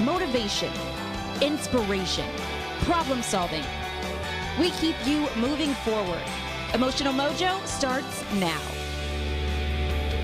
motivation, inspiration, problem solving. We keep you moving forward. Emotional Mojo starts now.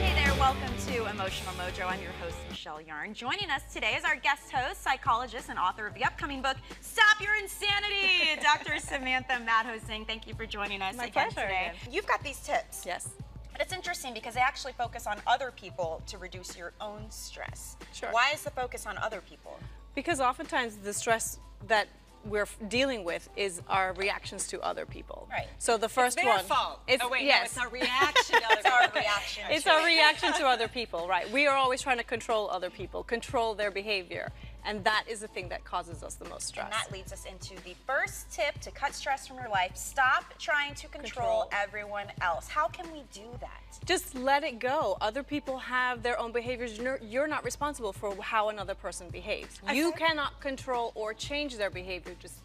Hey there, welcome to Emotional Mojo. I'm your host, Michelle Yarn. Joining us today is our guest host, psychologist, and author of the upcoming book, Stop Your Insanity, Dr. Samantha Madhosingh. Thank you for joining us again today. You've got these tips. Yes. But it's interesting because they actually focus on other people to reduce your own stress. Sure. Why is the focus on other people? Because oftentimes the stress that we're dealing with is our reactions to other people. Right. So the first It's one. their fault. It's, oh wait, yes. no, it's our reaction to other It's our people. reaction. It's our reaction to other people, right? We are always trying to control other people, control their behavior. And that is the thing that causes us the most stress. And that leads us into the first tip to cut stress from your life. Stop trying to control everyone else. How can we do that? Just let it go. Other people have their own behaviors. You're not responsible for how another person behaves. You cannot control or change their behavior. Just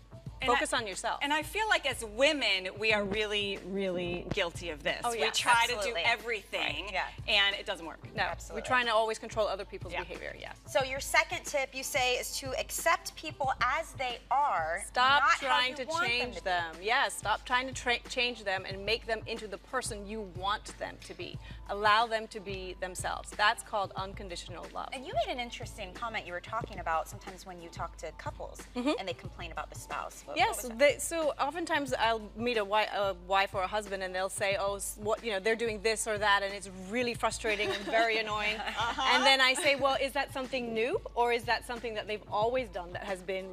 focus on yourself. And I feel like as women, we are really, really guilty of this. Oh, yeah, we try absolutely. to do everything, and it doesn't work. No, Absolutely. we're trying to always control other people's behavior, yes. So your second tip, you say, is to accept people as they are. Stop not trying how you to want change them. them. Yes, stop trying to change them and make them into the person you want them to be. Allow them to be themselves. That's called unconditional love. And you made an interesting comment. You were talking about sometimes when you talk to couples and they complain about the spouse. What Yes, was that? so oftentimes I'll meet a wife or a husband and they'll say, oh, they're doing this or that and it's really frustrating and very annoying. And then I say, well, is that something new or is that something that they've always done that has been,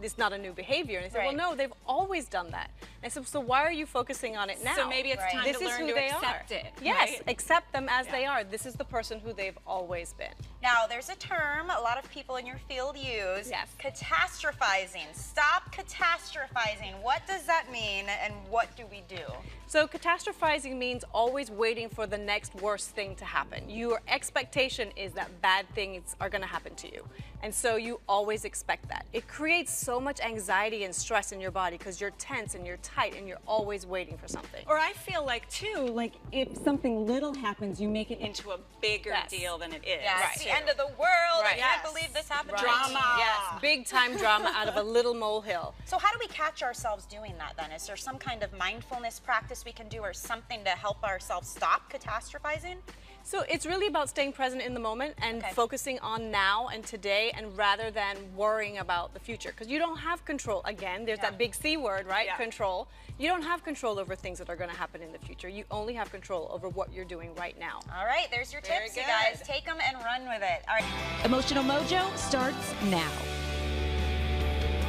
it's not a new behavior? And they say, well, no, they've always done that. And I said, so why are you focusing on it now? So maybe it's time This to is learn who to they accept are. it. Yes, right? accept them as they are. This is the person who they've always been. Now, there's a term a lot of people in your field use. Yes. Catastrophizing. Stop catastrophizing. What does that mean and what do we do? So catastrophizing means always waiting for the next worst thing to happen. Your expectation is that bad things are going to happen to you. And so you always expect that. It creates so much anxiety and stress in your body because you're tense and you're tight and you're always waiting for something. Or I feel like, too, like if something little happens, you make it into a bigger deal than it is. Yeah, it's the end of the world. I Right. can't believe this happened to me. Drama. Yes, big time drama out of a little molehill. So how do we catch ourselves doing that then? Is there some kind of mindfulness practice we can do or something to help ourselves stop catastrophizing? So it's really about staying present in the moment and focusing on now and today and rather than worrying about the future. Because you don't have control. Again, there's that big C word, right? Yeah. Control. You don't have control over things that are going to happen in the future. You only have control over what you're doing right now. All right, there's your Very tips, you good. guys. Take them and run with it. All right. Emotional Mojo starts now.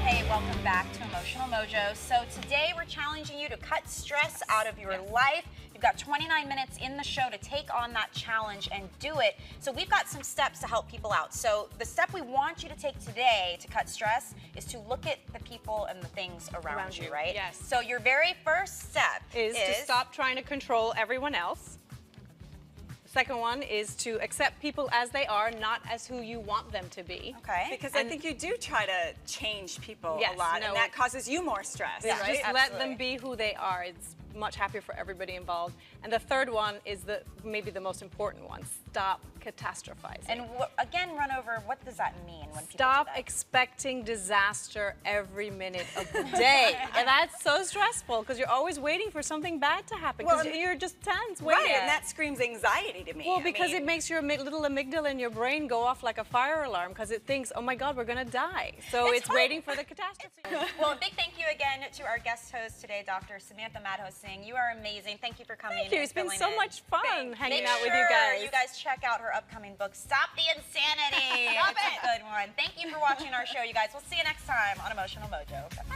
Hey, welcome back to Emotional Mojo. So today we're challenging you to cut stress out of your life. You've got 29 minutes in the show to take on that challenge and do it. So we've got some steps to help people out. So the step we want you to take today to cut stress is to look at the people and the things around you, right? Yes. So your very first step Is to stop trying to control everyone else. Second one is to accept people as they are, not as who you want them to be. Okay. Because I think you do try to change people Yes, a lot, no. and that causes you more stress, Yeah, right? just let them be who they are. It's much happier for everybody involved. And the third one is maybe the most important one. Stop catastrophizing. And again, run over, what does that mean when people Stop do that? expecting disaster every minute of the day. And that's so stressful because you're always waiting for something bad to happen because you're just tense waiting. Right, and that screams anxiety to me. Well, because it makes your little amygdala in your brain go off like a fire alarm because it thinks, oh my God, we're going to die. So it's waiting for the catastrophe. Well, a big thank you again to our guest host today, Dr. Samantha Madhosingh. You are amazing. Thank you for coming. Thank you. and It's been filling so in. much fun hanging out with you Make guys. sure you guys check out her upcoming book, Stop the Insanity. Stop It's a good one. Thank you for watching our show, you guys. We'll see you next time on Emotional Mojo. Bye.